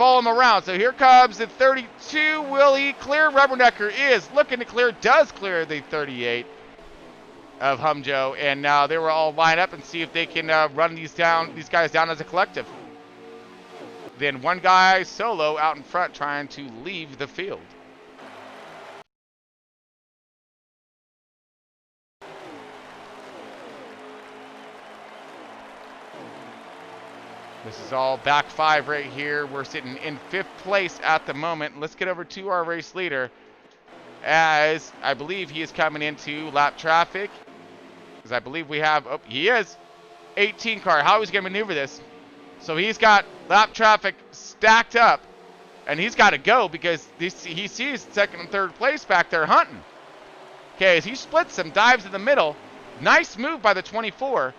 follow him around. So here comes the 32. Will he clear? Rubbernecker is looking to clear, does clear the 38 of Humjo, and now they will all line up and see if they can run these guys down as a collective. Then one guy solo out in front trying to leave the field. This is all back 5 right here. We're sitting in 5th place at the moment. Let's get over to our race leader, as I believe he is coming into lap traffic. Because I believe we have, oh, he is, 18 car. How is he going to maneuver this? So he's got lap traffic stacked up, and he's got to go because he sees 2nd and 3rd place back there hunting. Okay, as he splits them, dives in the middle. Nice move by the 24.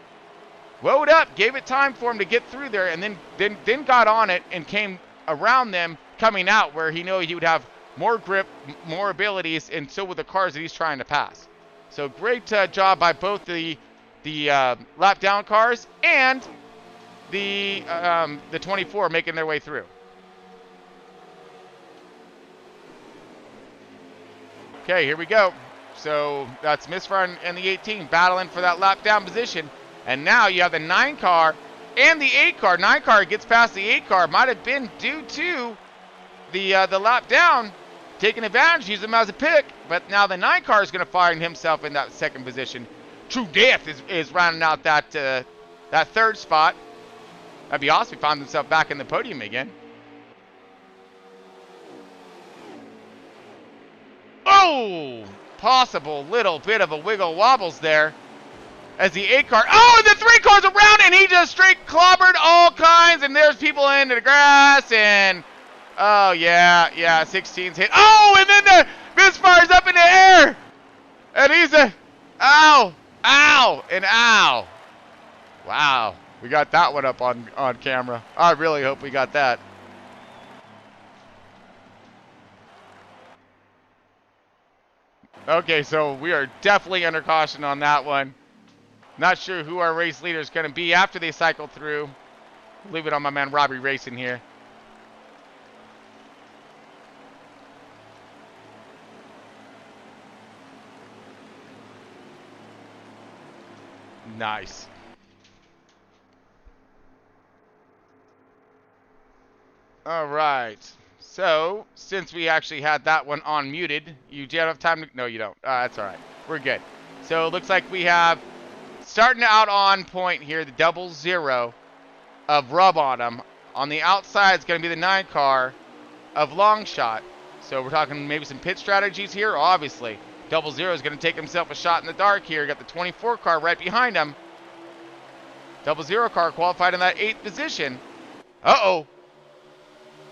Rode up, gave it time for him to get through there, and then got on it and came around them coming out where he knew he would have more grip, more abilities, and so with the cars that he's trying to pass. So great job by both the lap down cars and the 24 making their way through. Okay, here we go. So that's Misfire and the 18 battling for that lap down position. And now you have the 9 car and the 8 car. 9 car gets past the 8 car. Might have been due to the lap down, taking advantage, using him as a pick. But now the 9 car is going to find himself in that 2nd position. True Death is rounding out that 3rd spot. That'd be awesome if he found himself back in the podium again. Oh! Possible little bit of a wiggle wobbles there. As the 8 car, oh, and the 3 cars around, and he just straight clobbered all kinds, and there's people into the grass, and, oh, yeah, 16's hit. Oh, and then the Misfire's up in the air, and he's a, ow, and ow. Wow, we got that one up on camera. I really hope we got that. Okay, so we are definitely under caution on that one. Not sure who our race leader is going to be after they cycle through. Leave it on my man Robbie Racing here. Nice. All right. So, since we actually had that one unmuted, you do have time to... No, you don't. That's all right. We're good. So, it looks like we have... Starting out on point here, the 00 of Rub on him. On the outside, it's going to be the 9 car of Long Shot. So we're talking maybe some pit strategies here. Obviously, 00 is going to take himself a shot in the dark here. Got the 24 car right behind him. 00 car qualified in that 8th position. Uh-oh.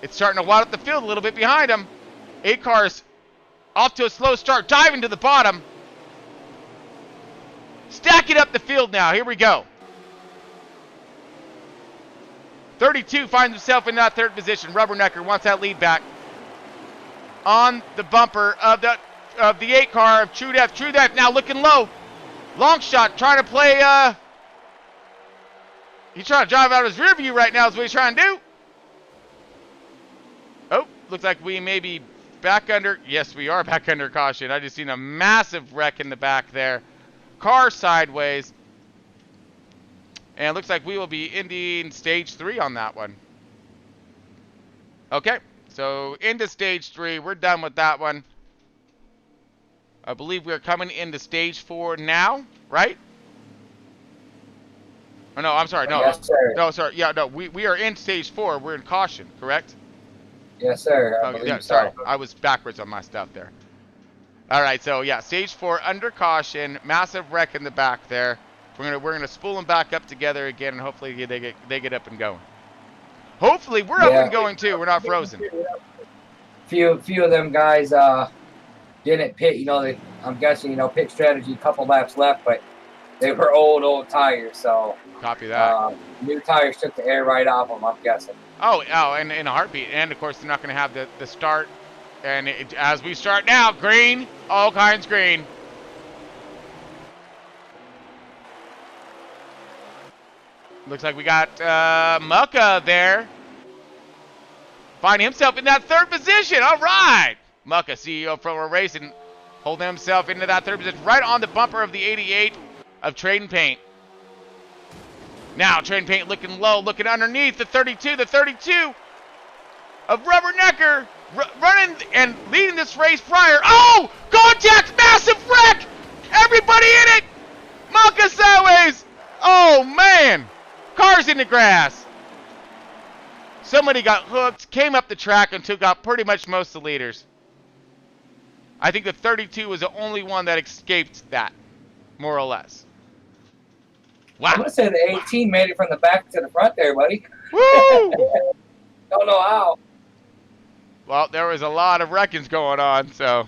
It's starting to wad up the field a little bit behind him. 8 cars off to a slow start, diving to the bottom. Stacking up the field now. Here we go. 32 finds himself in that 3rd position. Rubbernecker wants that lead back. On the bumper of the 8 car of True Death. True Death now looking low. Long Shot trying to play. He's trying to drive out his rear view right now is what he's trying to do. Oh, looks like we may be back under. Yes, we are back under caution. I just seen a massive wreck in the back there. Car sideways. And it looks like we will be ending stage 3 on that one. Okay, so into stage 3. We're done with that one. I believe we're coming into stage 4 now, right? Oh, no, I'm sorry. No, yes, sir. No, sorry. Yeah, no, we are in stage 4. We're in caution, correct? Yes, sir. Okay, yeah, sorry. I was backwards on my stuff there. All right, so yeah, stage 4 under caution, massive wreck in the back there. We're gonna spool them back up together again, and hopefully they get up and going. Hopefully we're up and going too. We're not frozen. Few of them guys didn't pit. You know, I'm guessing pit strategy, couple laps left, but they were old tires. So copy that. New tires took the air right off them. I'm guessing. Oh, and in a heartbeat, and of course they're not gonna have the start. And as we start now, green, all kinds green. Looks like we got Mucka there. Finding himself in that third position. All right. Mucka, CEO from a racing, holding himself into that third position, right on the bumper of the 88 of Trade and Paint. Now, Trade and Paint looking low, looking underneath the 32 of Rubbernecker, running and leading this race prior. Oh! Contact! Massive wreck! Everybody in it! Mucka sideways! Oh, man! Cars in the grass. Somebody got hooked, came up the track, and took out pretty much most of the leaders. I think the 32 was the only one that escaped that, more or less. Wow. I'm going to say the 18 made it from the back to the front there, buddy. Woo! Don't know how. Well, there was a lot of wreckings going on, so,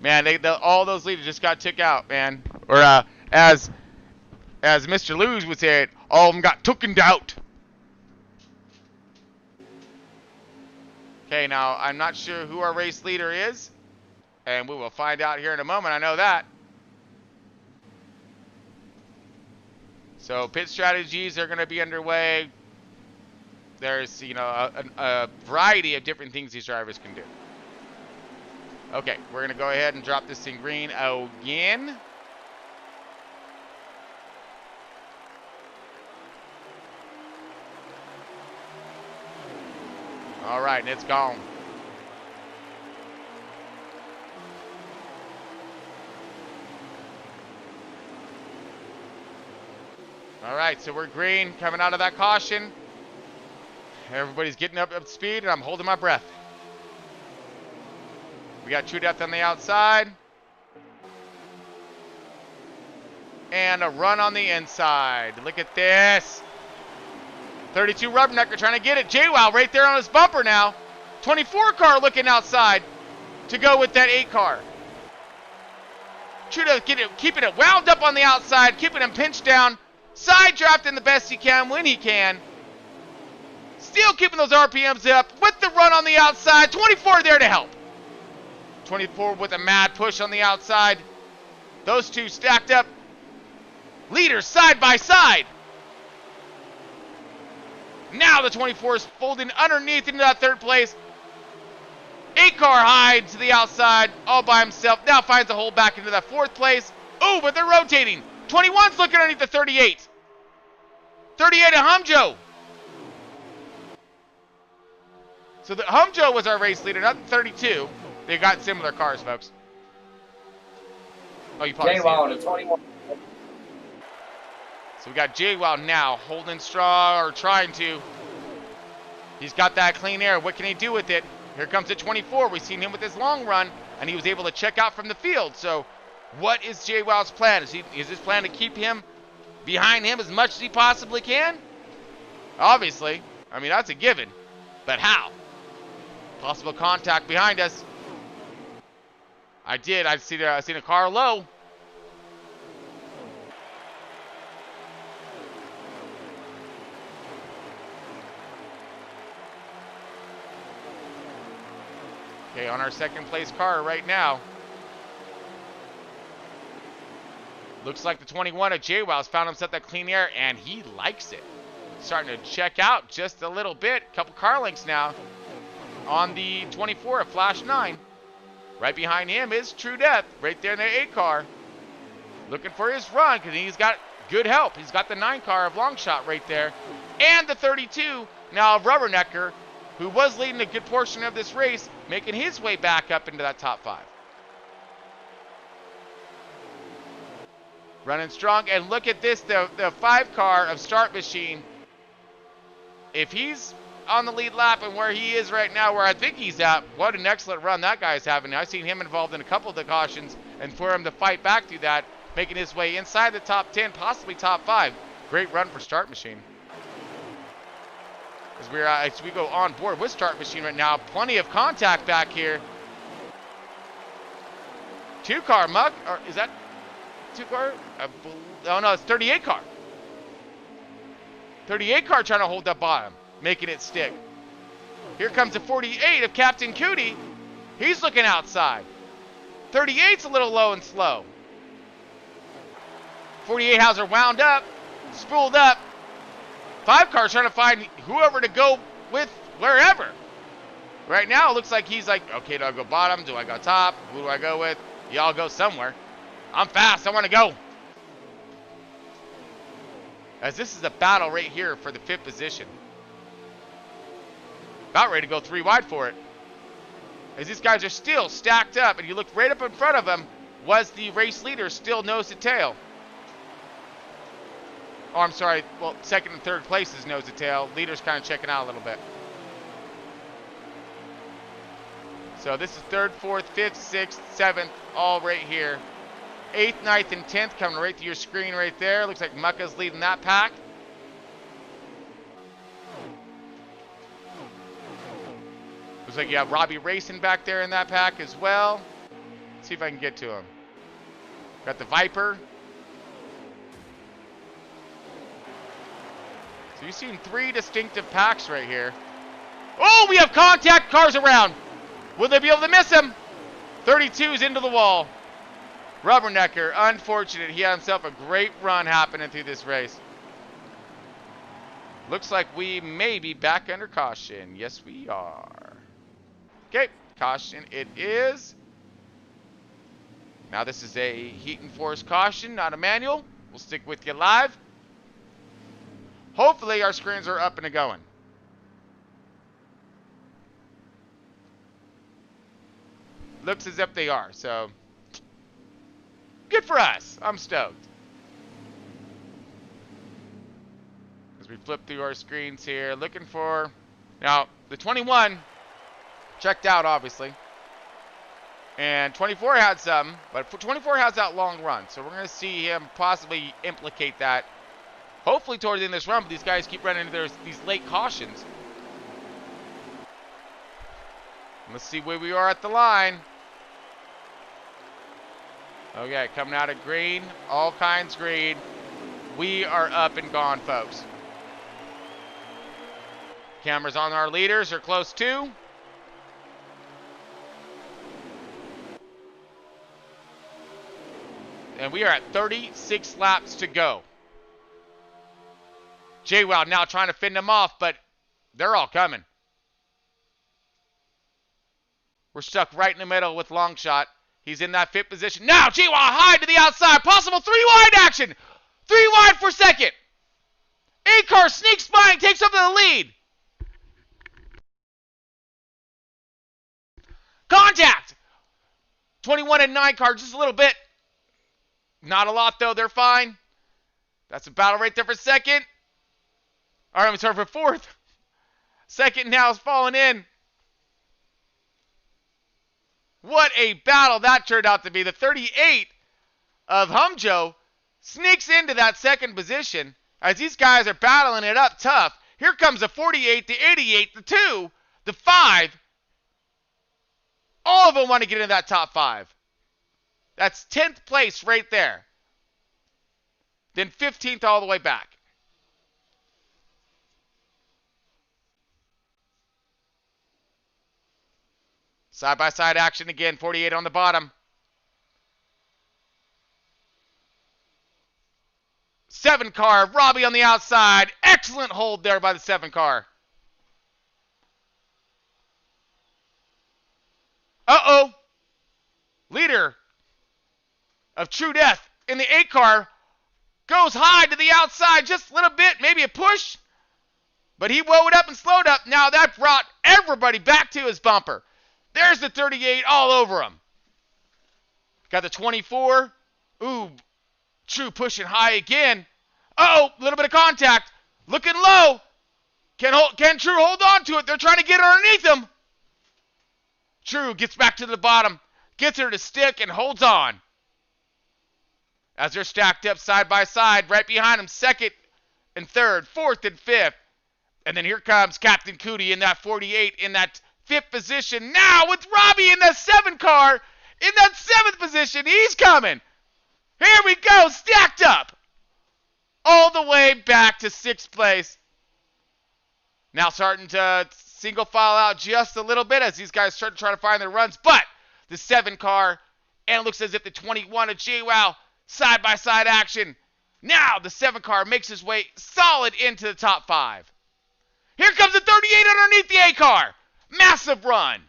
man, all those leaders just got took out, man. Or as Mr. Luz would say it, all of them got tookened out. Okay, now, I'm not sure who our race leader is, and we will find out here in a moment. I know that. So, pit strategies are going to be underway. There's, you know, a variety of different things these drivers can do. Okay, we're going to go ahead and drop this thing green again. All right, and it's gone. All right, so we're green coming out of that caution. Everybody's getting up to speed, and I'm holding my breath. We got True Death on the outside. And a run on the inside. Look at this. 32 Rubbernecker trying to get it. JWoww right there on his bumper now. 24 car looking outside to go with that 8 car. True Death keeping it wound up on the outside, keeping him pinched down. Side drafting the best he can when he can. Still keeping those RPMs up with the run on the outside. 24 there to help. 24 with a mad push on the outside. Those two stacked up. Leaders side by side. Now the 24 is folding underneath into that third place. 8 car high to the outside all by himself. Now finds a hole back into that 4th place. Oh, but they're rotating. 21's looking underneath the 38. 38 of Humjo. So the Humjo was our race leader, not the 32. They got similar cars, folks. Oh, you probably see it. 21. So we got JWoww now holding strong, or trying to. He's got that clean air. What can he do with it? Here comes the 24. We've seen him with his long run, and he was able to check out from the field. So what is JWoww's plan? Is his plan to keep him behind him as much as he possibly can? Obviously. I mean, that's a given. But how? Possible contact behind us. I've seen a car low. Okay, on our 2nd place car right now. Looks like the 21 of JWoww's found himself that clean air, and he likes it. Starting to check out just a little bit. Couple car lengths now on the 24 of Flash 9. Right behind him is True Death, right there in the 8 car. Looking for his run, because he's got good help. He's got the 9 car of Longshot right there. And the 32 now of Rubbernecker, who was leading a good portion of this race, making his way back up into that top 5. Running strong, and look at this, the 5 car of Start Machine. If he's on the lead lap and where he is right now, where I think he's at, what an excellent run that guy's having. I've seen him involved in a couple of the cautions, and for him to fight back through that, making his way inside the top 10, possibly top 5. Great run for Start Machine. As we go on board with Start Machine right now, plenty of contact back here. 2 car muck, or is that 2 car? Oh no, it's 38 car. 38 car trying to hold that bottom, making it stick. Here comes the 48 of Captain Cootie. He's looking outside. 38's a little low and slow. 48 has her wound up, spooled up. 5 cars trying to find whoever to go with wherever. Right now, it looks like he's like, okay, do I go bottom? Do I go top? Who do I go with? Y'all go somewhere. I'm fast. I want to go. As this is a battle right here for the 5th position. About ready to go 3 wide for it. As these guys are still stacked up, and you look right up in front of them, was the race leader still nose to tail. Oh, I'm sorry. Well, 2nd and 3rd place is nose to tail. Leader's kind of checking out a little bit. So this is 3rd, 4th, 5th, 6th, 7th, all right here. 8th, 9th, and 10th coming right to your screen right there. Looks like Mucka's leading that pack. Looks like you have Robbie Racing back there in that pack as well. Let's see if I can get to him. Got the Viper. So you've seen 3 distinctive packs right here. Oh, we have contact cars around. Will they be able to miss him? 32's into the wall. Rubbernecker, unfortunate. He had himself a great run happening through this race. Looks like we may be back under caution. Yes, we are. Okay, caution it is. Now this is a heat and force caution, not a manual. We'll stick with you live. Hopefully our screens are up and going. Looks as if they are, so good for us. I'm stoked. As we flip through our screens here, looking for... Now, the 21 checked out, obviously. And 24 had some, but 24 has that long run. So we're going to see him possibly implicate that. Hopefully towards the end of this run, but these guys keep running into these late cautions. Let's see where we are at the line. Okay, coming out of green, all kinds green. We are up and gone, folks. Cameras on our leaders are close to. And we are at 36 laps to go. JWoww now trying to fend them off, but they're all coming. We're stuck right in the middle with Longshot. He's in that 5th position. Now, JWoww high to the outside. Possible 3 wide action. 3 wide for 2nd. A-Car sneaks by and takes over the lead. Contact. 21 and 9 car, just a little bit. Not a lot, though. They're fine. That's a battle right there for 2nd. All right, I'm sorry for 4th. 2nd now is falling in. What a battle that turned out to be. The 38 of Humjo sneaks into that 2nd position as these guys are battling it up tough. Here comes the 48, the 88, the 2, the 5. All of them want to get into that top 5. That's 10th place right there. Then 15th all the way back. Side-by-side action again. 48 on the bottom. 7 car. Robbie on the outside. Excellent hold there by the 7 car. Uh-oh. Leader of True Death in the 8 car goes high to the outside just a little bit. Maybe a push. But he woed up and slowed up. Now that brought everybody back to his bumper. There's the 38 all over him. Got the 24. Ooh, True pushing high again. Uh-oh, a little bit of contact. Looking low. Can True hold on to it? They're trying to get underneath him. True gets back to the bottom. Gets her to stick and holds on. As they're stacked up side by side. Right behind him, 2nd and 3rd, 4th and 5th. And then here comes Captain Cootie in that 48 in that 5th position. Now with Robbie in the 7 car in that 7th position. He's coming. Here we go. Stacked up. All the way back to 6th place. Now starting to single file out just a little bit as these guys start to try to find their runs. But the 7 car, and it looks as if the 21 of JWoww, side-by-side action. Now the 7 car makes his way solid into the top 5. Here comes the 38 underneath the A car. Massive run.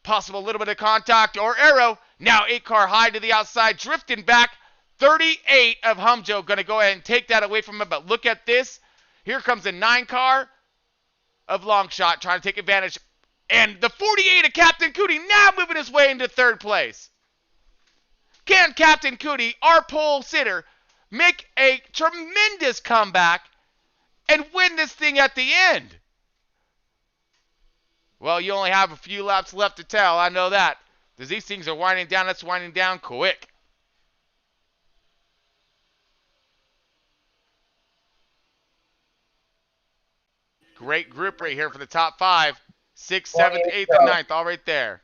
Possible little bit of contact or arrow. Now 8-car high to the outside, drifting back. 38 of Humjo going to go ahead and take that away from him. But look at this. Here comes a 9-car of Longshot trying to take advantage. And the 48 of Captain Cootie now moving his way into 3rd place. Can Captain Cootie, our pole sitter, make a tremendous comeback and win this thing at the end? Well, you only have a few laps left to tell. I know that. As these things are winding down, it's winding down quick. Great group right here for the top 5. 6th, 7th, 8th, and 9th, all right there.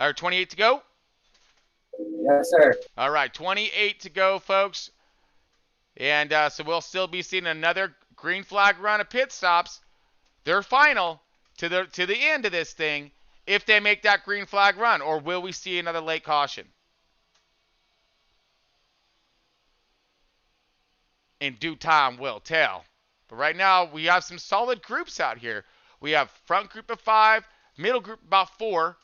28 to go? Yes, sir. All right, 28 to go, folks. And so we'll still be seeing another green flag run of pit stops. Their final to the end of this thing if they make that green flag run, or will we see another late caution? In due time, we'll tell. But right now, we have some solid groups out here. We have front group of 5, middle group about 4,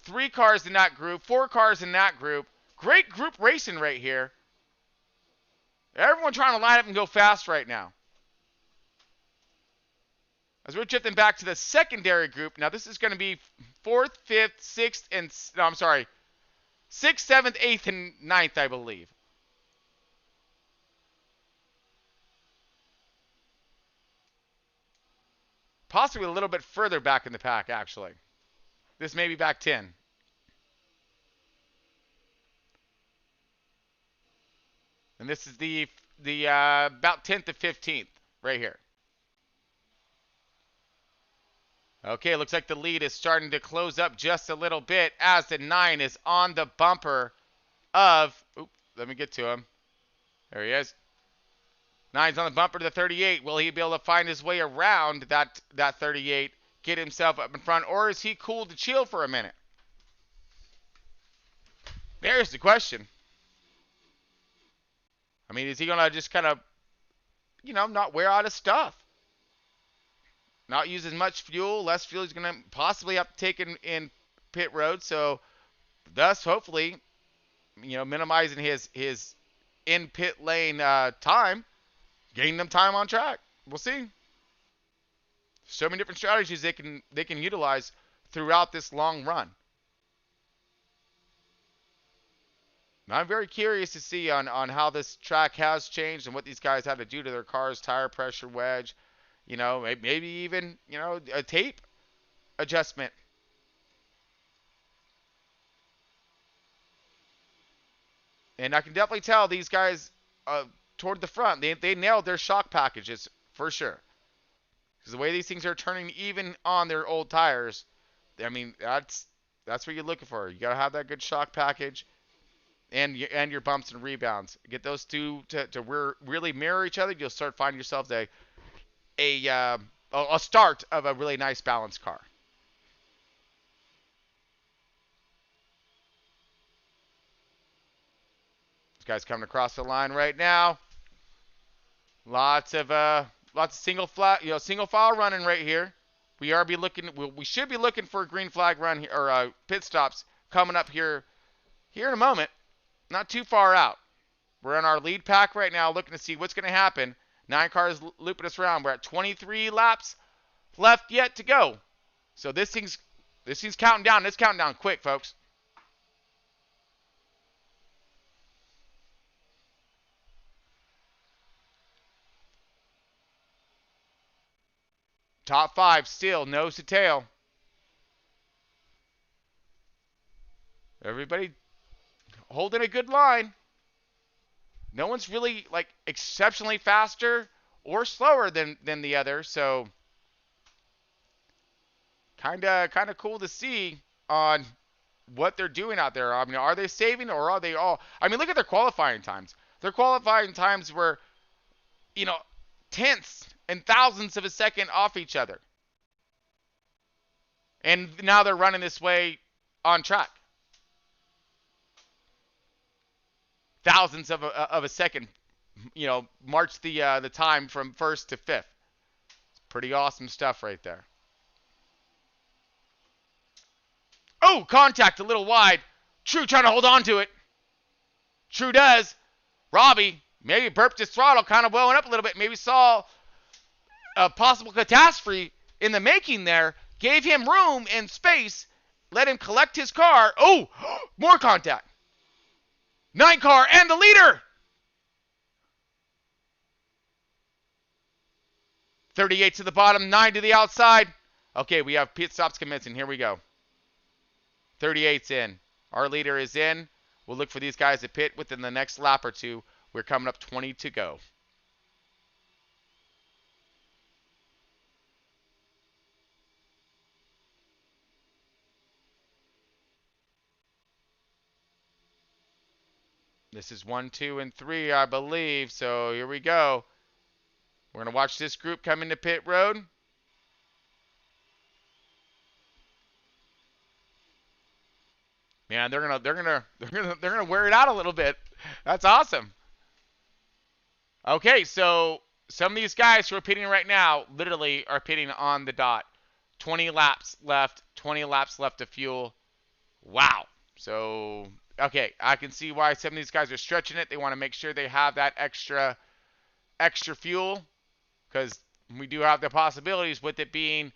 3 cars in that group, 4 cars in that group. Great group racing right here. Everyone trying to line up and go fast right now. As we're drifting back to the secondary group, now this is going to be 4th, 5th, 6th, and 6th, 7th, 8th, and 9th, I believe. Possibly a little bit further back in the pack, actually. This may be back 10. And this is the about 10th to 15th right here. Okay, looks like the lead is starting to close up just a little bit as the 9 is on the bumper of... Oop, let me get to him. There he is. 9's on the bumper to the 38. Will he be able to find his way around that 38, get himself up in front, or is he cool to chill for a minute? There's the question. I mean, is he going to just kind of, not wear out his stuff? Not use as much fuel, less fuel he's going to possibly have to take in pit road, so thus, hopefully, minimizing his in pit lane time, gaining them time on track. We'll see. So many different strategies they can utilize throughout this long run. And I'm very curious to see on how this track has changed and what these guys had to do to their cars, tire pressure wedge, maybe even, a tape adjustment. And I can definitely tell these guys toward the front, they nailed their shock packages for sure. Because the way these things are turning even on their old tires, I mean, that's what you're looking for. You got to have that good shock package. And your bumps and rebounds. Get those two to really mirror each other. You'll start finding yourselves a start of a really nice balanced car. This guy's coming across the line right now. Lots of single file running right here. We should be looking for a green flag run here, or pit stops coming up here in a moment. Not too far out. We're in our lead pack right now looking to see what's going to happen. 9 cars looping us around. We're at 23 laps left yet to go. So this thing's counting down. It's counting down quick, folks. Top 5 still nose to tail. Everybody holding a good line. No one's really exceptionally faster or slower than the other, so kind of cool to see on what they're doing out there. I mean, are they saving or are they all? I mean, look at their qualifying times. Their qualifying times were, tenths and thousandths of a second off each other, and now they're running this way on track. Thousandths of a second, march the time from 1st to 5th. Pretty awesome stuff right there. Oh, contact a little wide. True trying to hold on to it. True does. Robbie maybe burped his throttle, kind of blowing up a little bit. Maybe saw a possible catastrophe in the making there. Gave him room and space. Let him collect his car. Oh, more contact. 9 car and the leader. 38 to the bottom, 9 to the outside. Okay, we have pit stops commencing. Here we go. 38's in. Our leader is in. We'll look for these guys to pit within the next lap or two. We're coming up 20 to go. This is 1, 2, and 3, I believe. So here we go. We're going to watch this group come into pit road. Man, they're gonna wear it out a little bit. That's awesome. Okay, so some of these guys who are pitting right now literally are pitting on the dot. 20 laps left, 20 laps left of fuel. Wow. So, okay, I can see why some of these guys are stretching it. They want to make sure they have that extra fuel, because we do have the possibilities with it being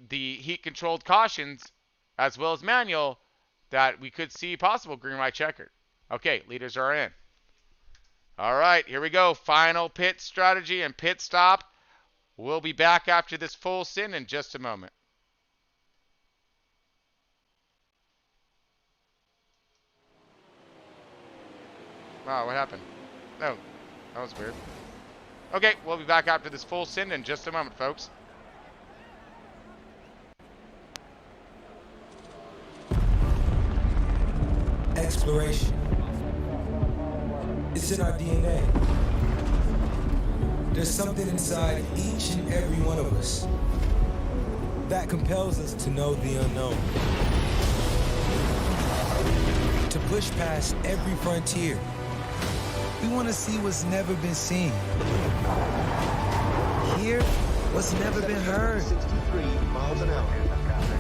the heat-controlled cautions as well as manual that we could see possible green light checkered. Okay, leaders are in. All right, here we go. Final pit strategy and pit stop. We'll be back after this full sin in just a moment. Wow, what happened? Oh, that was weird. Okay, we'll be back after this full sin in just a moment, folks. Exploration. It's in our DNA. There's something inside each and every one of us that compels us to know the unknown. To push past every frontier. We want to see what's never been seen. Hear what's never been heard. 63 miles an hour.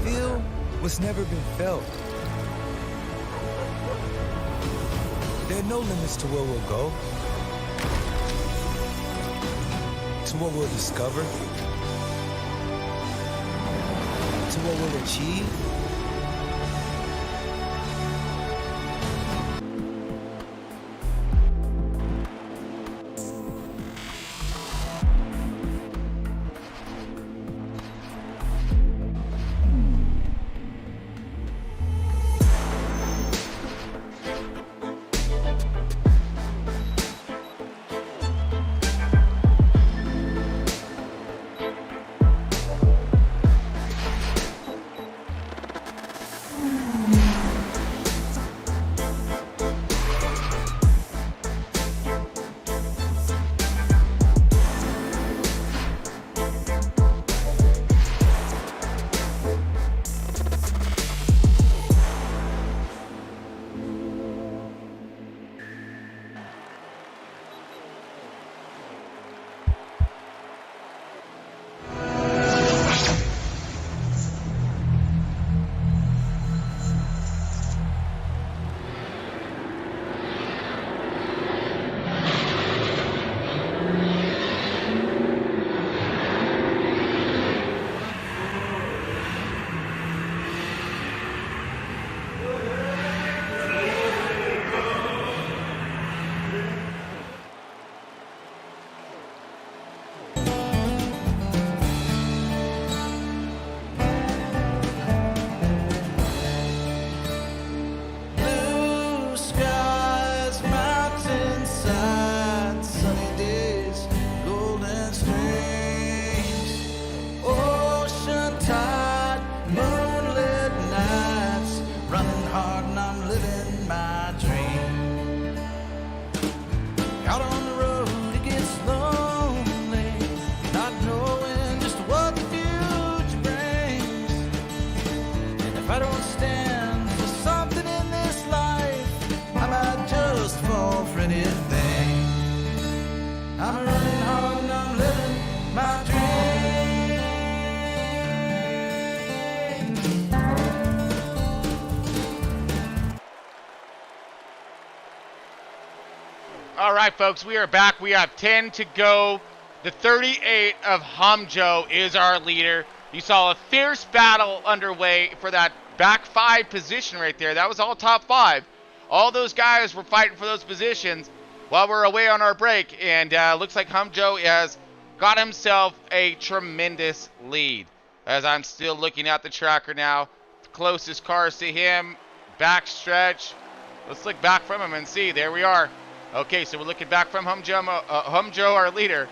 Feel what's never been felt. There are no limits to where we'll go, to what we'll discover, to what we'll achieve. I'm running hard and I'm living my dream. All right, folks, we are back. We have 10 to go. The 38 of Hamjo is our leader. You saw a fierce battle underway for that back 5 position right there. That was all top 5. All those guys were fighting for those positions while we're away on our break. And looks like Hamjo has got himself a tremendous lead. As I'm still looking at the tracker now, the closest cars to him, backstretch. Let's look back from him and see. There we are. Okay, so we're looking back from Hamjo, our leader,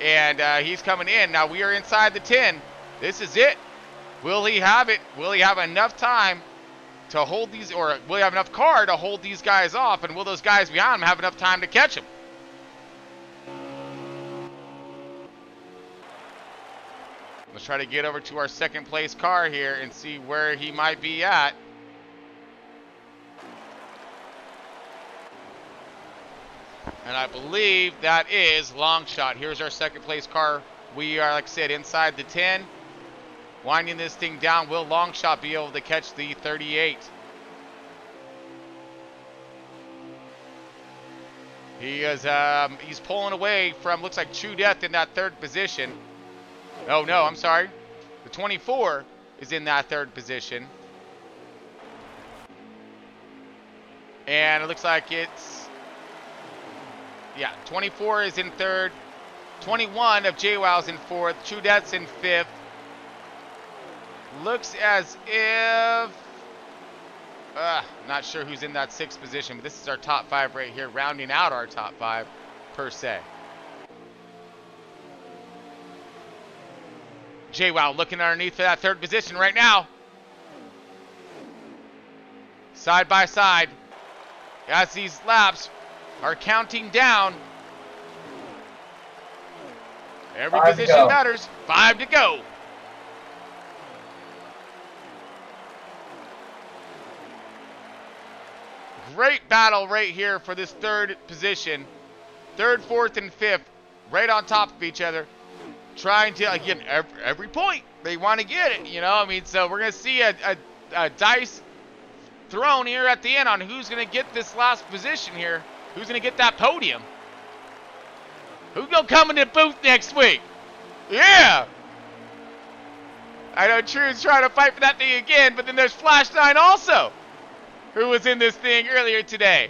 and he's coming in. Now we are inside the 10. This is it. Will he have it? Will he have enough time to hold these, or will he have enough car to hold these guys off, and will those guys behind him have enough time to catch him? Let's try to get over to our second place car here and see where he might be at. And I believe that is long shot. Here's our second place car. We are, like I said, inside the 10. Winding this thing down. Will long shot be able to catch the 38? He is, he's pulling away from, looks like True Death in that 3rd position. Oh, no, I'm sorry. The 24 is in that 3rd position. And it looks like it's, yeah, 24 is in 3rd. 21 of JWoww's in 4th. True Death's in 5th. Looks as if, not sure who's in that 6th position, but this is our top 5 right here, rounding out our top 5 per se. JWoww looking underneath for that 3rd position right now. Side by side, as these laps are counting down. Every position matters. 5 to go. Great battle right here for this 3rd position. 3rd, 4th, and 5th right on top of each other. Trying to, again, every point they want to get it, you know. I mean, so we're going to see a dice thrown here at the end on who's going to get this last position here. Who's going to get that podium? Who's going to come in the booth next week? Yeah! I know True's trying to fight for that thing again, but then there's Flash 9 also, who was in this thing earlier today.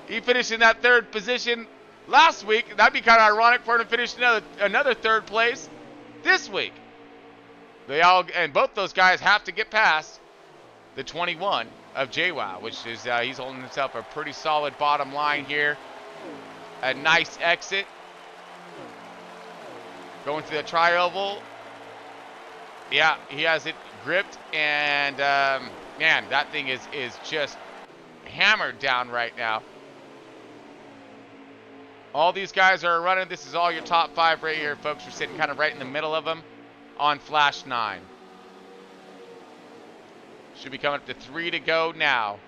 He finished in that 3rd position last week. That'd be kind of ironic for him to finish another 3rd place this week. And both those guys have to get past the 21 of JWoww, which is, he's holding himself a pretty solid bottom line here. A nice exit. Going through the tri-oval. Yeah, he has it gripped, and man, that thing is just hammered down right now. All these guys are running. This is all your top 5 right here, folks. We're sitting kind of right in the middle of them on Flash 9. Should be coming up to 3 to go now.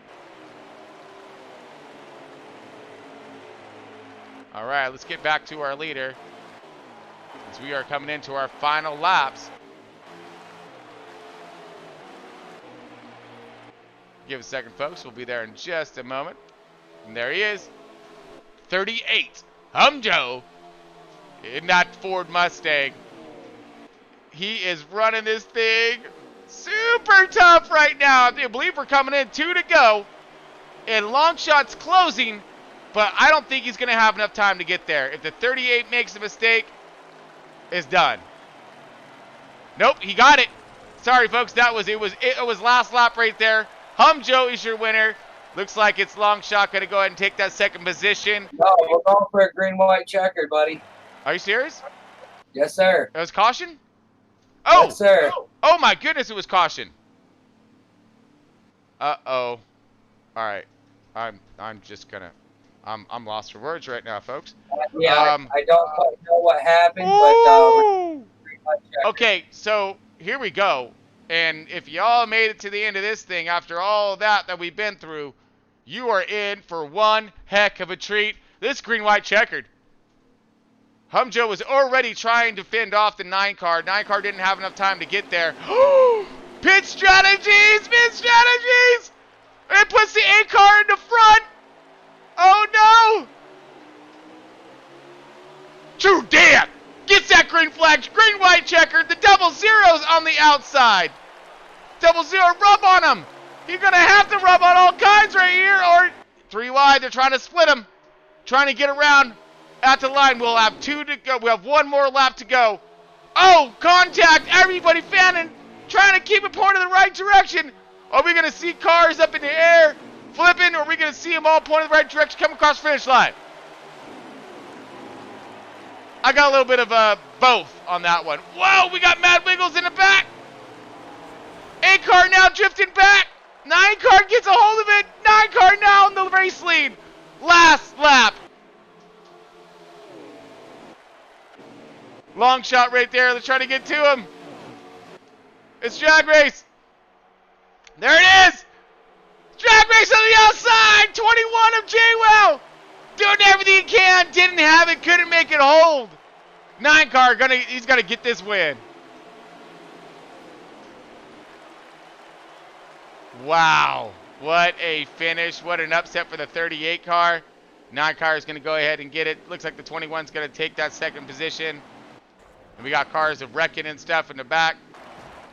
All right, let's get back to our leader, as we are coming into our final laps. Give a second, folks. We'll be there in just a moment. And there he is. 38. Hamjo in that Ford Mustang. He is running this thing super tough right now. I believe we're coming in 2 to go. And Longshot's closing, but I don't think he's going to have enough time to get there. If the 38 makes a mistake, it's done. Nope, he got it. Sorry, folks. It was last lap right there. Hamjo is your winner. Looks like it's Longshot going to go ahead and take that 2nd position. No, we're going for a green-white checkered, buddy. Are you serious? Yes, sir. It was caution? Oh! Yes, sir. Oh, my goodness, it was caution. Uh-oh. All right. I'm just going to... I'm lost for words right now, folks. Yeah, I don't quite know what happened, but... okay, so here we go. And if y'all made it to the end of this thing after all that we've been through, you are in for one heck of a treat. This green-white checkered. Hamjo was already trying to fend off the 9 car. 9 car didn't have enough time to get there. Pit strategies! Pit strategies! It puts the 8 car in the front! Oh no! True death. Gets that green flag. Green-white checker. The double zeros on the outside. Double zero. Rub on him. You're going to have to rub on all kinds right here. Or 3 wide. They're trying to split him. Trying to get around at the line. We'll have 2 to go. We have 1 more lap to go. Oh, contact. Everybody fanning. Trying to keep it pointed in the right direction. Are we going to see cars up in the air flipping? Or are we going to see them all pointed in the right direction come across the finish line? I got a little bit of both on that one. Whoa, we got Mad Wiggles in the back. 8 car now drifting back. 9 car gets a hold of it. 9 car now in the race lead. Last lap. Long shot right there. They're trying to get to him. It's drag race. There it is. Drag race on the outside. 21 of JWoww. Doing everything he can. Didn't have it. Couldn't make it hold. 9 car. He's going to get this win. Wow. What a finish. What an upset for the 38 car. 9 car is going to go ahead and get it. Looks like the 21 is going to take that second position. And we got cars of wrecking and stuff in the back.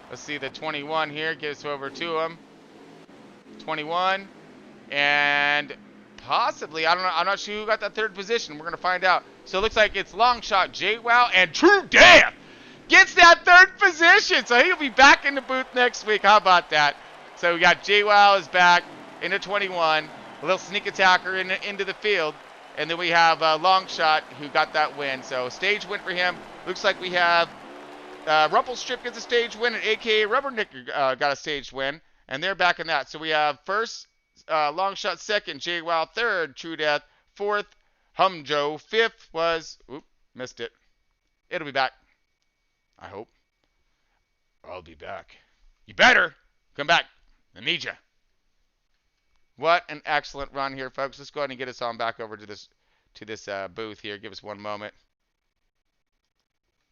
Let's see the 21 here. Gives over to him. 21. And possibly, I don't know. I'm not sure who got that third position. We're going to find out. So it looks like it's long shot JWoww and True Death gets that third position. So he'll be back in the booth next week. How about that? So we got JWoww is back into 21. A little sneak attacker into the field. And then we have long shot who got that win. So stage win for him. Looks like we have Rumpelstrip gets a stage win and AKA Rubbernicker got a stage win. And they're back in that. So we have first long shot second, JWoww third, True Death fourth, Humjo fifth was, missed it. It'll be back. I hope. I'll be back. You better come back. I need you. What an excellent run here, folks. Let's go ahead and get us on back over to this booth here. Give us 1 moment.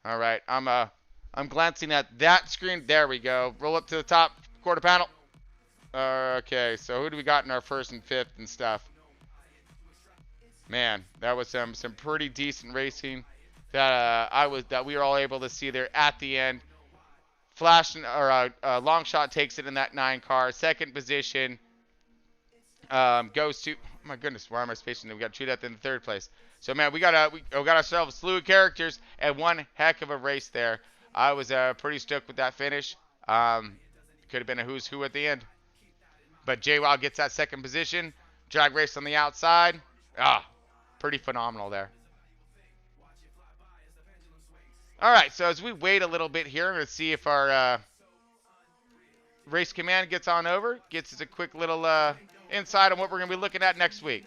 All right, I'm glancing at that screen. There we go. Roll up to the top quarter panel. Okay, so who do we got in our first and fifth and stuff? Man, that was some pretty decent racing that we were all able to see there at the end. Long shot takes it in that 9 car. Second position goes to, oh my goodness, why am I spacing? We got True Death in the third place. So man, we got ourselves a slew of characters and one heck of a race there. I was pretty stoked with that finish. Could have been a who's who at the end. But JWoww gets that second position. Drag race on the outside. Pretty phenomenal there. All right, so as we wait a little bit here, let's see if our race command gets on over, gets us a quick little insight on what we're going to be looking at next week.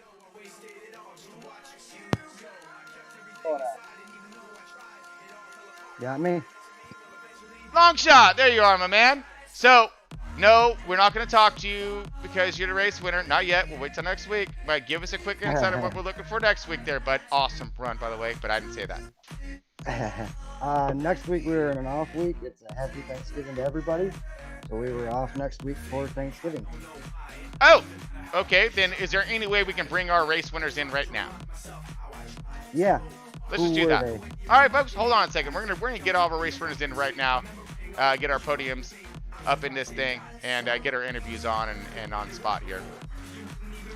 Got me? Long shot. There you are, my man. So, no, we're not going to talk to you because you're the race winner. Not yet. We'll wait till next week. But give us a quick insight on what we're looking for next week there, bud. Awesome run, by the way, but I didn't say that. Next week we were in an off week. It's a happy Thanksgiving to everybody. So we were off next week for Thanksgiving. Oh, okay. Then is there any way we can bring our race winners in right now? Yeah. Let's just do that. All right, folks, hold on a second. We're gonna get all of our race winners in right now. Get our podiums up in this thing and get our interviews on and on spot here.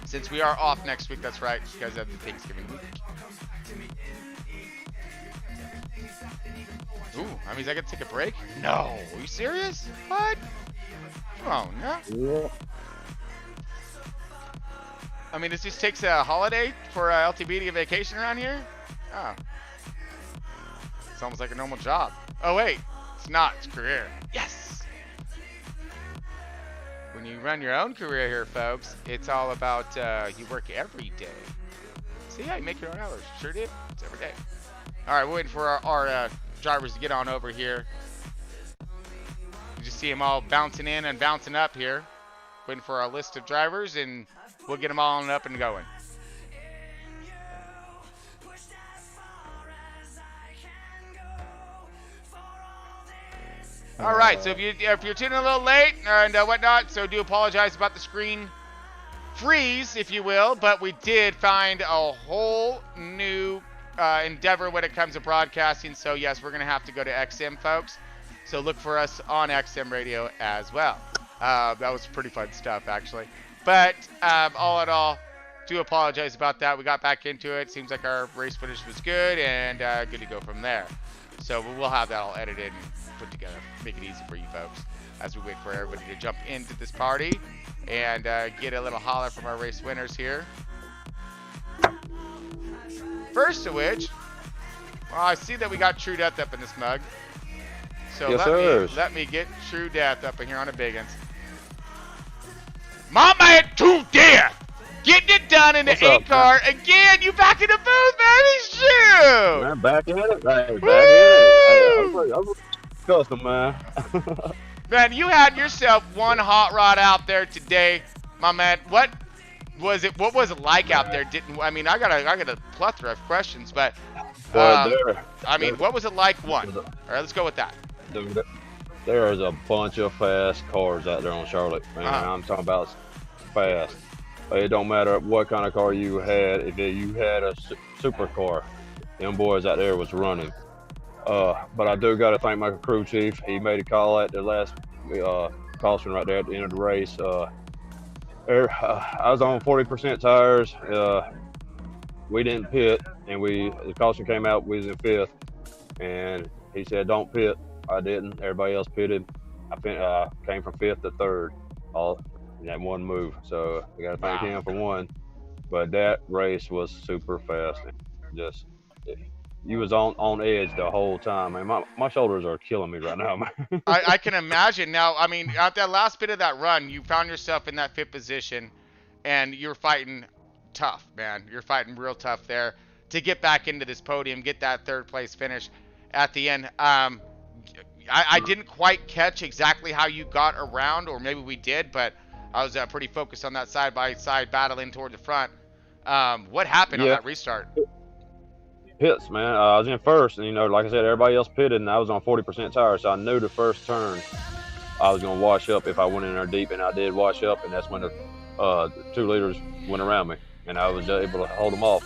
Since we are off next week, that's right, because of the Thanksgiving week. Ooh, that means I get to take a break? No, are you serious? What? Come on, yeah. Yeah. I mean, this just takes a holiday for LTB to get vacation around here? Oh. It's almost like a normal job. Oh, wait. It's not. It's career. Yes! When you run your own career here, folks, it's all about you work every day. See, yeah, you make your own hours. Sure did. It's every day. All right, we're waiting for our drivers to get on over here. You just see them all bouncing in and bouncing up here. Waiting for our list of drivers, and we'll get them all on up and going. All right, so if you're tuning a little late and whatnot, so do apologize about the screen freeze, if you will, but we did find a whole new endeavor when it comes to broadcasting. So yes, we're gonna have to go to XM, folks. So look for us on XM radio as well. That was pretty fun stuff, actually. But all in all, do apologize about that. We got back into it. Seems like our race finish was good and good to go from there. So we'll have that all edited and put together. Make it easy for you folks as we wait for everybody to jump into this party and get a little holler from our race winners here. First of which, well, I see that we got True Death up in this mug. So Yes, let me get True Death up in here on a big one. My man True Death! Getting it done in the What's up, 8 car. Again, you back in the booth, baby. Shoot! Man, back in it. Hey, back in it. Hey, I'm custom, man. Man, you had yourself one hot rod out there today, my man. What was it like out there? I got a plethora of questions, but what was it like? One. All right, let's go with that. Dude, there's a bunch of fast cars out there on Charlotte, man. I'm talking about fast. It don't matter what kind of car you had. If you had a supercar, them boys out there was running. But I do got to thank my crew chief. He made a call at the last caution right there at the end of the race. I was on 40% tires. We didn't pit, and the caution came out. We was in 5th, and he said don't pit. I didn't. Everybody else pitted. I came from 5th to 3rd, all in that one move. So we got to thank him for one. But that race was super fast. Just you was on edge the whole time, man. My shoulders are killing me right now, man. I can imagine. Now, I mean, at that last bit of that run, you found yourself in that 5th position, and you're fighting tough, man. You're fighting real tough there to get back into this podium, get that 3rd place finish at the end. I didn't quite catch exactly how you got around, or maybe we did, but I was pretty focused on that side-by-side battling toward the front. What happened on that restart? Pits, man. I was in 1st, and like I said, everybody else pitted, and I was on 40% tires, so I knew the first turn I was going to wash up if I went in there deep, and I did wash up, and that's when the 2 leaders went around me, and I was able to hold them off.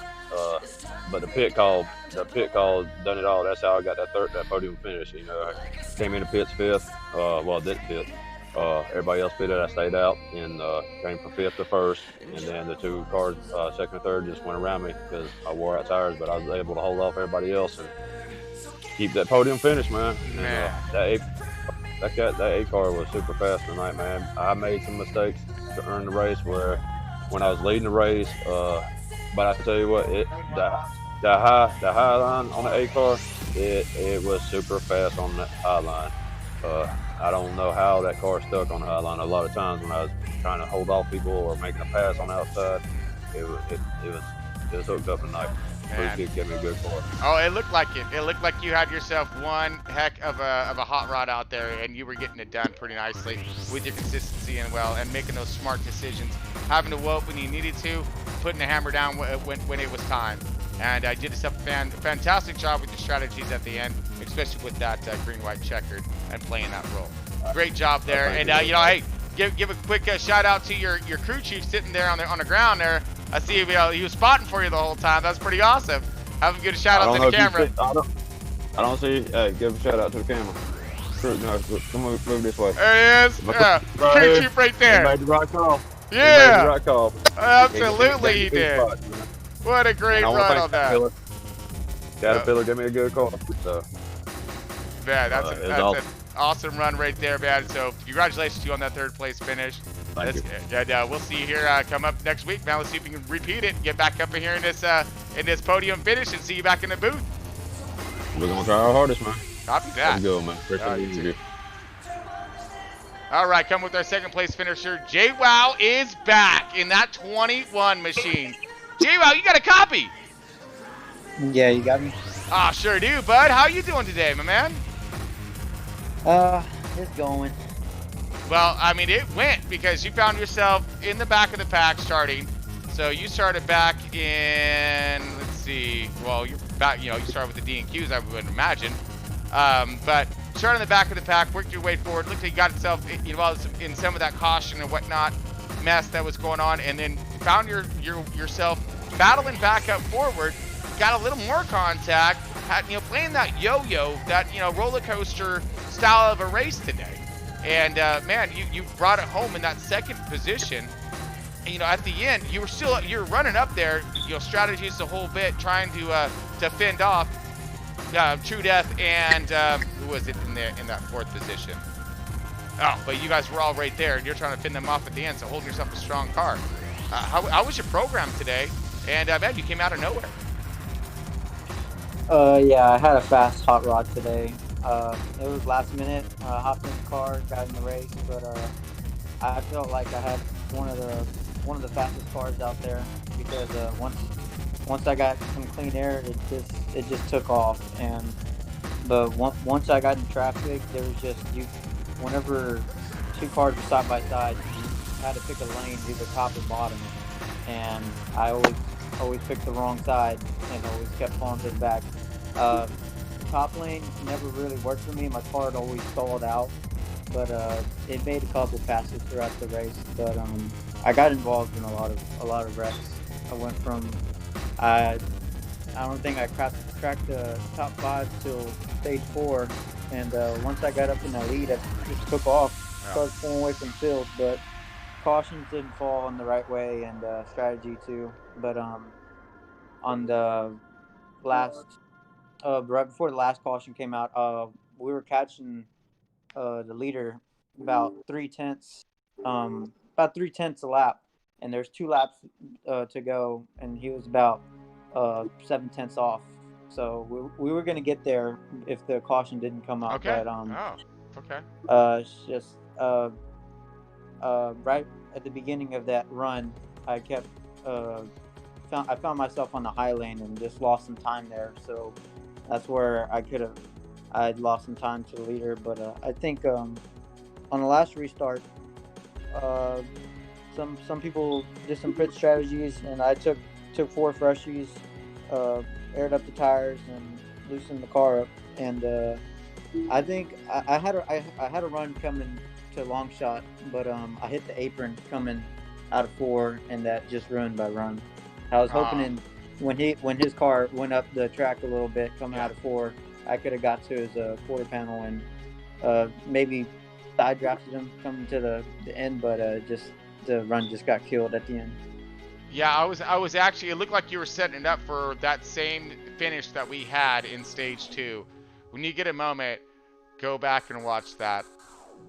But the pit call done it all. That's how I got that podium finish. I came into pits 5th. Didn't pit. Everybody else pitted. I stayed out and came from 5th to 1st, and then the 2 cars, 2nd and 3rd, just went around me because I wore out tires. But I was able to hold off everybody else and keep that podium finish, man. And, that 8 car was super fast tonight, man. I made some mistakes to earn the race when I was leading the race. But I tell you what, the high line on the 8 car, it was super fast on the high line. I don't know how that car stuck on the high line. A lot of times when I was trying to hold off people or making a pass on the outside, it was hooked up tonight. Pretty give me a good car. Oh, it looked like it. It looked like you had yourself one heck of a hot rod out there, and you were getting it done pretty nicely with your consistency and making those smart decisions, having to whoop when you needed to, putting the hammer down when it was time. And I did a fantastic job with your strategies at the end, especially with that green-white checkered and playing that role. Great job there. And hey, give a quick shout out to your crew chief sitting there on the ground there. I see he was spotting for you the whole time. That's pretty awesome. Have him give a shout out to the camera. I don't see. Hey, give a shout out to the camera. Come move this way. There he is. Yeah, crew chief right there. He made the right call. Yeah. He made the right call. Absolutely, he did. What a great run on that. Caterpillar gave me a good call. So, man, that's an awesome run right there, man. So congratulations to you on that 3rd place finish. Thank you. And we'll see you here come up next week, man. Let's see if we can repeat it and get back up in here in this podium finish and see you back in the booth. We're gonna try our hardest, man. Copy that. Let's go, man. All right, come with our 2nd place finisher. J-Wow is back in that 21 machine. J-Wow, you got a copy? Yeah, you got me. Ah, sure do, bud. How you doing today, my man? It's going. Well, I mean, it went because you found yourself in the back of the pack starting. So you started back in, let's see, well, you're back, you started with the D&Qs, I would imagine. But started in the back of the pack, worked your way forward, looked like you got yourself involved in some of that caution and whatnot mess that was going on, and then found yourself battling back up forward got a little more contact, had, playing that yo-yo, that, roller coaster style of a race today. And, man, you brought it home in that second position. And, at the end, you're running up there, strategies the whole bit, trying to fend off True Death and who was it in that fourth position? Oh, but you guys were all right there, and you're trying to fend them off at the end, so holding yourself a strong car. How was your program today? And, man, you came out of nowhere. Yeah, I had a fast hot rod today. It was last minute. Hopped in the car, got in the race, but I felt like I had one of the fastest cars out there because once I got some clean air, it just took off. But once I got in traffic, there was just whenever two cars were side by side, you had to pick a lane, either top or bottom, and I always picked the wrong side and always kept falling to the back. Top lane never really worked for me. My car had always stalled out, but it made a couple passes throughout the race. But I got involved in a lot of wrecks. I went from I don't think I cracked the top 5 till stage 4, and once I got up in the lead, I just took off, started pulling away from the field. But cautions didn't fall in the right way, and strategy too. But on the last, right before the last caution came out, we were catching the leader about 3/10, a lap, and there's 2 laps to go, and he was about 7/10 off. So we were gonna get there if the caution didn't come out. Okay. But okay. it's just right at the beginning of that run, I kept I found myself on the high lane and just lost some time there. So that's where I'd lost some time to the leader. But I think on the last restart, some people did some pit strategies, and I took 4 freshies, aired up the tires, and loosened the car up. And I think I had a run coming to long shot, but I hit the apron coming out of 4, and that just ruined my run. I was hoping when his car went up the track a little bit coming out of 4, I could have got to his quarter panel and maybe side drafted him coming to the end, but just the run just got killed at the end. Yeah, I was actually, it looked like you were setting it up for that same finish that we had in stage 2. When you get a moment, go back and watch that.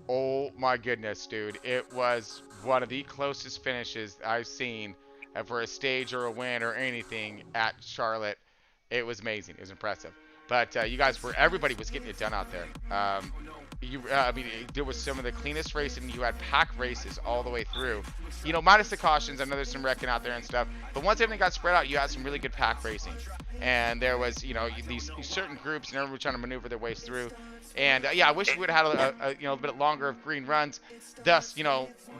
Oh my goodness, dude. It was one of the closest finishes I've seen for a stage or a win or anything at Charlotte. It was amazing. It was impressive. But everybody was getting it done out there. There was some of the cleanest racing. You had pack races all the way through. Minus the cautions. I know there's some wrecking out there and stuff. But once everything got spread out, you had some really good pack racing. And there was, these certain groups, and everyone was trying to maneuver their ways through. And I wish we would have had a bit longer of green runs, thus,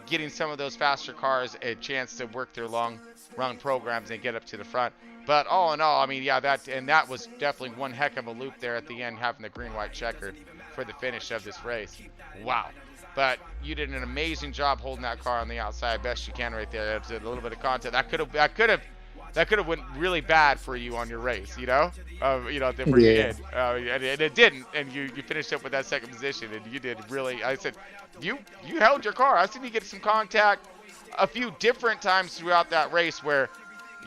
getting some of those faster cars a chance to work their long run programs and get up to the front. But all in all, that was definitely one heck of a loop there at the end, having the green-white checkered for the finish of this race. Wow. But you did an amazing job holding that car on the outside, best you can right there. It was a little bit of content. That could have went really bad for you on your race, at the very end. And it didn't, and you finished up with that second position, and you did really. I said, you held your car. I seen you get some contact a few different times throughout that race where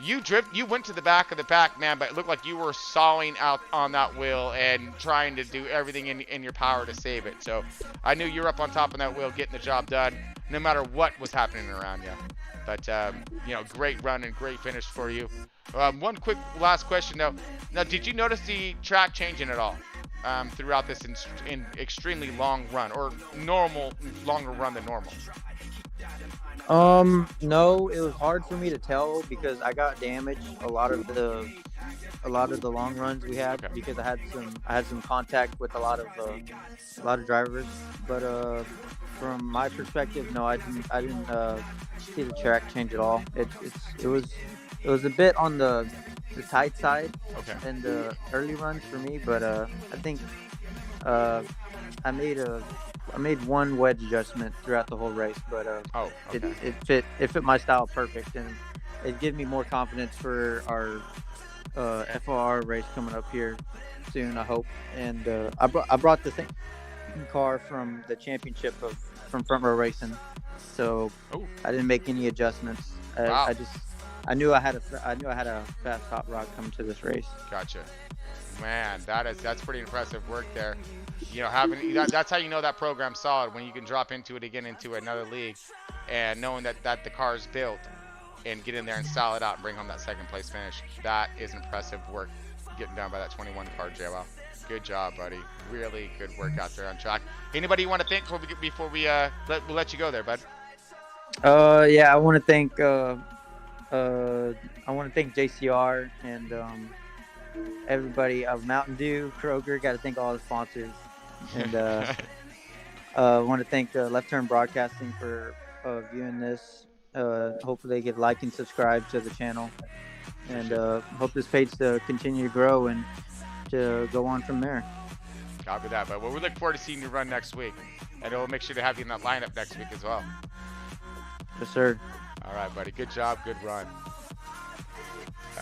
you went to the back of the pack, man, but it looked like you were sawing out on that wheel and trying to do everything in your power to save it. So I knew you were up on top of that wheel getting the job done, no matter what was happening around you. But, great run and great finish for you. One quick last question, though. Now, did you notice the track changing at all throughout this in extremely long run, or longer run than normal? No, it was hard for me to tell because I got damaged a lot of the long runs we had, because I had some contact with a lot of drivers. But from my perspective, no, I didn't see the track change at all. It was a bit on the tight side in the early runs for me, but I think I made one wedge adjustment throughout the whole race, but it fit my style perfect, and it gave me more confidence for FR race coming up here soon, I hope. And I brought the same car from the championship from Front Row Racing, so Ooh. I didn't make any adjustments. Wow. I knew I had a fast hot rod come to this race. Gotcha. Man, that's pretty impressive work there. You know, that's how you know that program's solid, when you can drop into it again into another league, and knowing that the car's built, and get in there and style it out and bring home that second place finish. That is impressive work getting done by that 21 car, JWoww. Good job, buddy. Really good work out there on track. Anybody you want to thank before we let you go there, bud? Yeah, I want to thank JCR and everybody of Mountain Dew, Kroger. Got to thank all the sponsors, and I want to thank Left Turn Broadcasting for viewing this. Hopefully, they get like and subscribe to the channel, and hope this page to continue to grow and to go on from there. Copy that, but we look forward to seeing you run next week, and we'll make sure to have you in that lineup next week as well. Yes, sir. All right, buddy. Good job. Good run.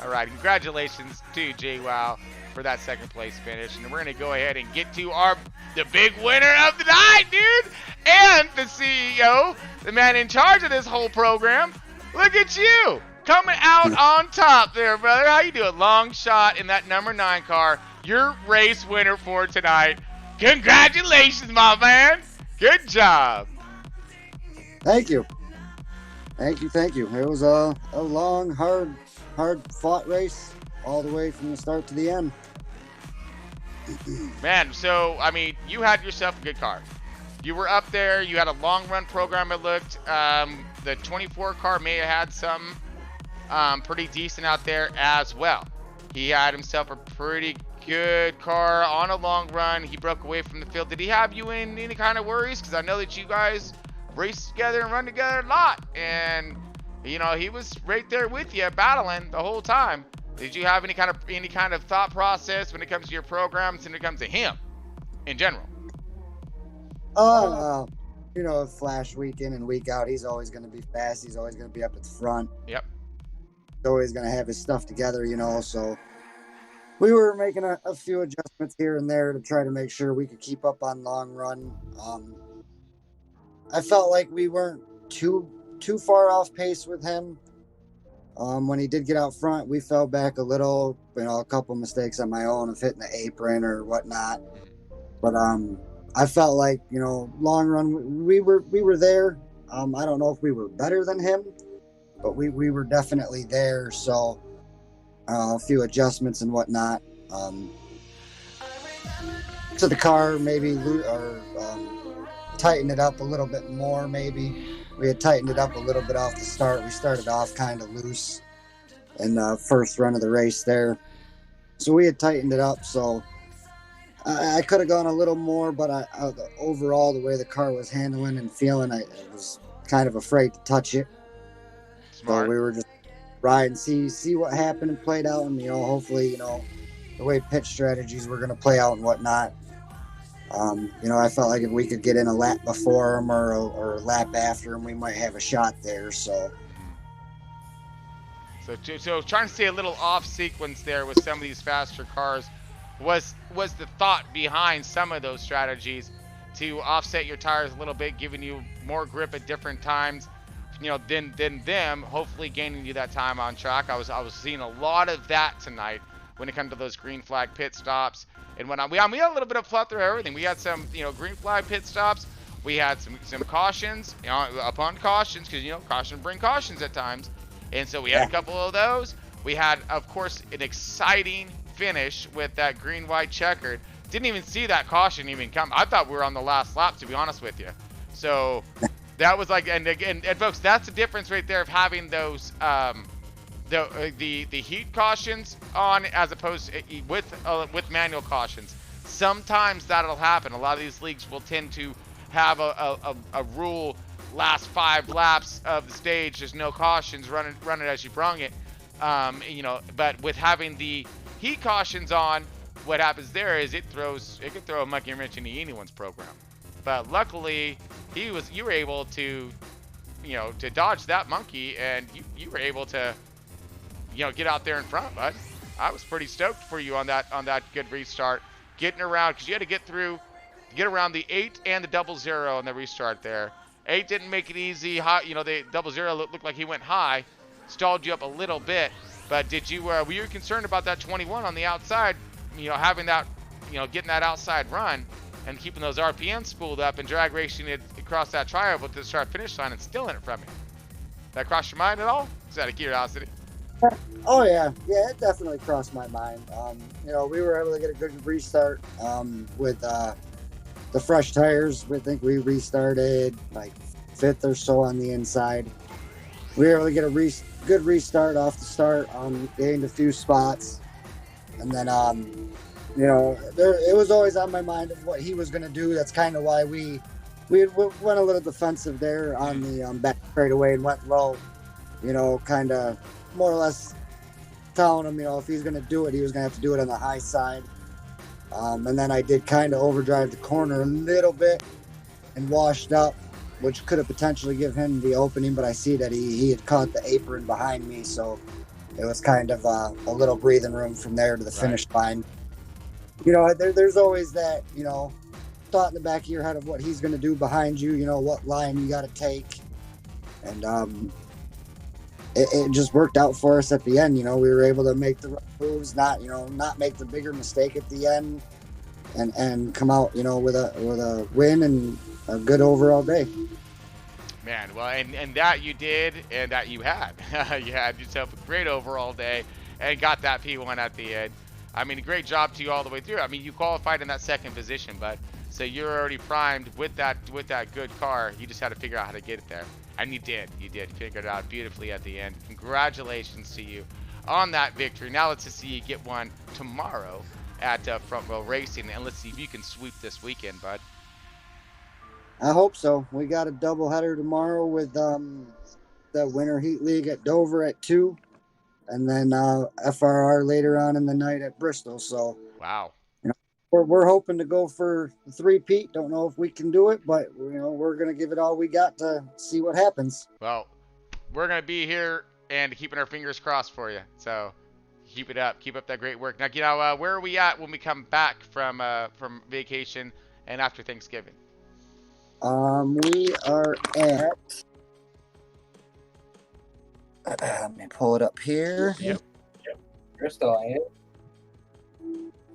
All right. Congratulations to JWoww for that second place finish. And we're going to go ahead and get to the big winner of the night, dude. And the CEO, the man in charge of this whole program. Look at you coming out on top there, brother. How you doing? Long shot in that number 9 car. Your race winner for tonight. Congratulations, my man. Good job. Thank you. Thank you. It was a long, hard fought race all the way from the start to the end. Man, so, I mean, you had yourself a good car. You were up there. You had a long run program, it looked. The 24 car may have had something pretty decent out there as well. He had himself a pretty good car on a long run. He broke away from the field. Did he have you in any kind of worries? Because I know that you guys race together and run together a lot, and you know he was right there with you battling the whole time. Did you have any kind of thought process when it comes to your programs and when it comes to him in general? You know, Flash week in and week out, he's always going to be fast. He's always going to be up at the front. Yep. He's always going to have his stuff together, you know. So we were making a few adjustments here and there to try to make sure we could keep up on long run. I felt like we weren't too far off pace with him. When he did get out front, we fell back a little, you know, a couple mistakes on my own of hitting the apron or whatnot. But I felt like, you know, long run, we were there. I don't know if we were better than him, but we were definitely there. So a few adjustments and whatnot to the car, maybe, or tighten it up a little bit more. Maybe we had tightened it up a little bit off the start. We started off kind of loose in the first run of the race there, so we had tightened it up. So I could have gone a little more, but overall the way the car was handling and feeling, I was kind of afraid to touch it. Smart. So we were just ride and see what happened and played out, and you know, hopefully, you know, the way pitch strategies were going to play out and whatnot. You know, I felt like if we could get in a lap before him or a lap after him, we might have a shot there. So trying to stay a little off sequence there with some of these faster cars was the thought behind some of those strategies, to offset your tires a little bit, giving you more grip at different times, you know, than them, hopefully gaining you that time on track. I was seeing a lot of that tonight when it comes to those green flag pit stops and whatnot. We had a little bit of plethora of everything. We had some, you know, green flag pit stops. We had some cautions, you know, upon cautions, because, you know, cautions bring cautions at times. And so we had a couple of those. We had, of course, an exciting finish with that green-white checkered. Didn't even see that caution even come. I thought we were on the last lap, to be honest with you. So that was like, and folks, that's the difference right there of having those the heat cautions on as opposed to, with manual cautions. Sometimes that'll happen. A lot of these leagues will tend to have a rule: last 5 laps of the stage, there's no cautions, run it as you brung it. You know, but with having the heat cautions on, what happens there is it could throw a monkey wrench into anyone's program. But luckily, you were able to, you know, to dodge that monkey, and you were able to, you know, get out there in front, bud. I was pretty stoked for you on that good restart, getting around because you had to get around the 8 and the 00 on the restart there. 8 didn't make it easy. High, the 00 looked like he went high, stalled you up a little bit. But did you were you concerned about that 21 on the outside? Having that, getting that outside run and keeping those RPMs spooled up and drag racing it across that tri-oval to the start finish line and stealing it from you. That crossed your mind at all? Just out of curiosity. Oh yeah, it definitely crossed my mind. We were able to get a good restart with the fresh tires. We think we restarted like 5th or so on the inside. We were able to get a good restart off the start, gained a few spots, and then it was always on my mind of what he was going to do. That's kind of why we went a little defensive there on the back straightaway and went low. Kind of more or less telling him, if he's going to do it, he was going to have to do it on the high side. And then I did kind of overdrive the corner a little bit and washed up, which could have potentially given him the opening, but I see that he had caught the apron behind me, so it was kind of a little breathing room from there to the finish line. There's always that, thought in the back of your head of what he's going to do behind you, what line you got to take. And it just worked out for us at the end. We were able to make the right moves, not make the bigger mistake at the end, and come out, with a win and a good overall day. Man, well, and that you did, and that you had. You had yourself a great overall day and got that P1 at the end. I mean, a great job to you all the way through. I mean, you qualified in that 2nd position, but so you're already primed with that good car. You just had to figure out how to get it there. And you did. You figured it out beautifully at the end. Congratulations to you on that victory. Now let's just see you get one tomorrow at Front Row Racing, and let's see if you can sweep this weekend, bud. I hope so. We got a doubleheader tomorrow with the Winter Heat League at Dover at 2, and then FRR later on in the night at Bristol. So wow. We're hoping to go for the 3-peat. Don't know if we can do it, but we're going to give it all we got to see what happens. Well, we're going to be here and keeping our fingers crossed for you. So keep it up. Keep up that great work. Now, where are we at when we come back from vacation and after Thanksgiving? We are at. Let me pull it up here. Yep. Bristol, ain't it?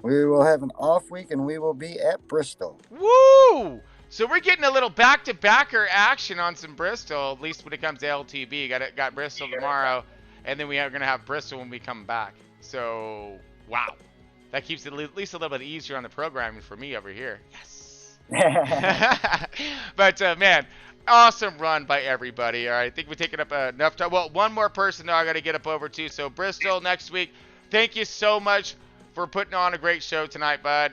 We will have an off week, and we will be at Bristol. Woo! So we're getting a little back-to-backer action on some Bristol, at least when it comes to LTB. Got Bristol tomorrow, and then we are going to have Bristol when we come back. So, wow. That keeps it at least a little bit easier on the programming for me over here. Yes. But, man, awesome run by everybody. All right, I think we're taking up enough time. Well, one more person, though, I got to get up over to. So, Bristol next week. Thank you so much for putting on a great show tonight, bud.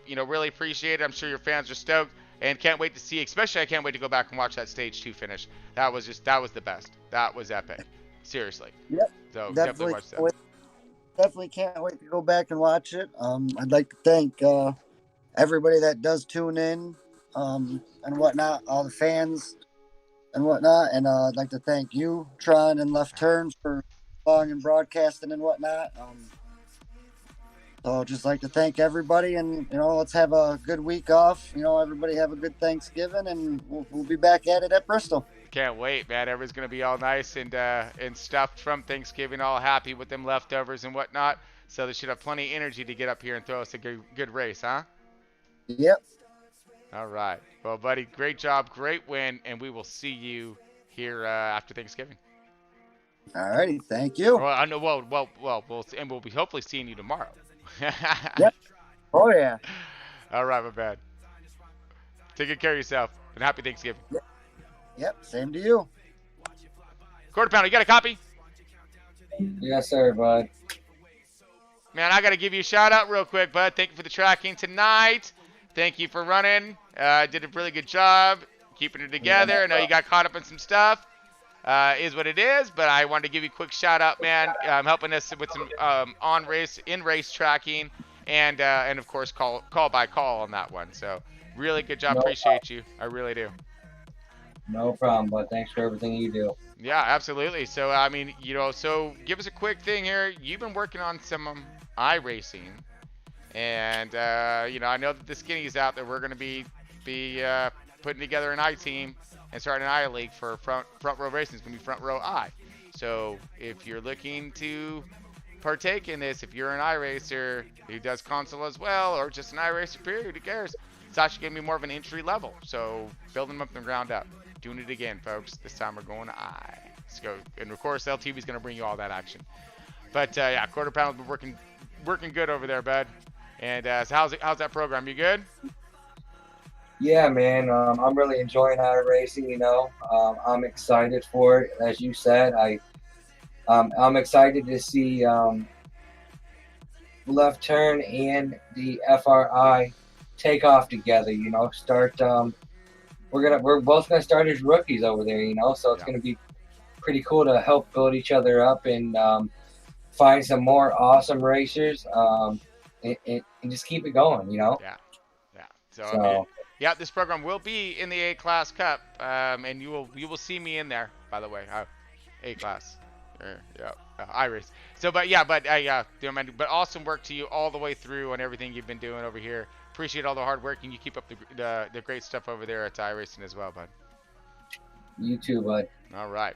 Really appreciate it. I'm sure your fans are stoked and can't wait to see, especially I can't wait to go back and watch that stage 2 finish. That was the best. That was epic. Seriously. Yep. So definitely watch that. Definitely can't wait to go back and watch it. I'd like to thank everybody that does tune in and whatnot, all the fans and whatnot. And I'd like to thank you, Tron and Left Turns, for following and broadcasting and whatnot. So just like to thank everybody, and let's have a good week off. Everybody have a good Thanksgiving, and we'll be back at it at Bristol. Can't wait, man. Everybody's gonna be all nice and stuffed from Thanksgiving, all happy with them leftovers and whatnot. So they should have plenty of energy to get up here and throw us a good race, huh? Yep. All right. Well, buddy, great job, great win, and we will see you here after Thanksgiving. All righty, thank you. Well, I know. Well, and we'll be hopefully seeing you tomorrow. Yep. Oh yeah. All right, my bad. Take good care of yourself and happy Thanksgiving. Yep. Same to you. Quarter pounder, you got a copy? Yes, sir, bud. Man, I got to give you a shout out real quick, bud. Thank you for the tracking tonight. Thank you for running. Did a really good job keeping it together. I know you got caught up in some stuff. Is what it is, but I wanted to give you a quick shout out, man. Helping us with some in-race tracking and of course call by call on that one. So really good job. Appreciate you. I really do. No problem, but thanks for everything you do. Yeah, absolutely. So, I mean, you know, so give us a quick thing here. You've been working on some iRacing, and you know, I know that the skinny's out there. We're going to be putting together an I team and starting an I league for front row racing. It's going to be front row I. So, if you're looking to partake in this, if you're an iRacer who does console as well, or just an iRacer period, who cares? It's actually going to be more of an entry level. So, building them up from the ground up. Doing it again, folks. This time we're going to I. Let's go. And of course, LTB is going to bring you all that action. But yeah, quarter pound's been working good over there, bud. And so how's that program? You good? Yeah, man. I'm really enjoying iRacing. You know, I'm excited for it. As you said, I'm excited to see Left Turn and the FRI take off together. You know, start. We're both gonna start as rookies over there, you know, so it's gonna be pretty cool to help build each other up and find some more awesome racers and just keep it going, you know. Yeah. So yeah, this program will be in the A Class Cup, and you will see me in there. By the way, A Class, iRace. So, but awesome work to you all the way through on everything you've been doing over here. Appreciate all the hard work, and you keep up the great stuff over there at iRacing as well, bud. You too, bud. All right.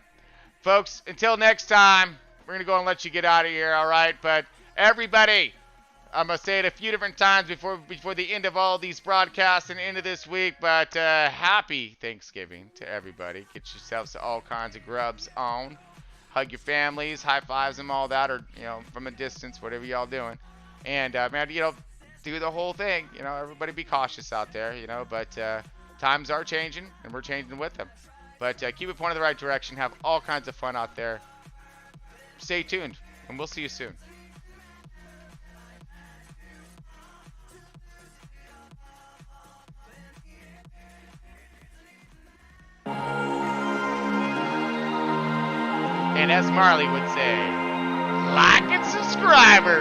Folks, until next time, we're going to go and let you get out of here, all right? But everybody, I'm going to say it a few different times before the end of all these broadcasts and end of this week, but happy Thanksgiving to everybody. Get yourselves all kinds of grubs on. Hug your families, high fives them, all that, or, you know, from a distance, whatever y'all doing. And, man, you know, do the whole thing. You know, everybody be cautious out there, you know, but times are changing, and we're changing with them. But keep it pointed in the right direction. Have all kinds of fun out there. Stay tuned, and we'll see you soon. And as Marley would say, like and subscriber.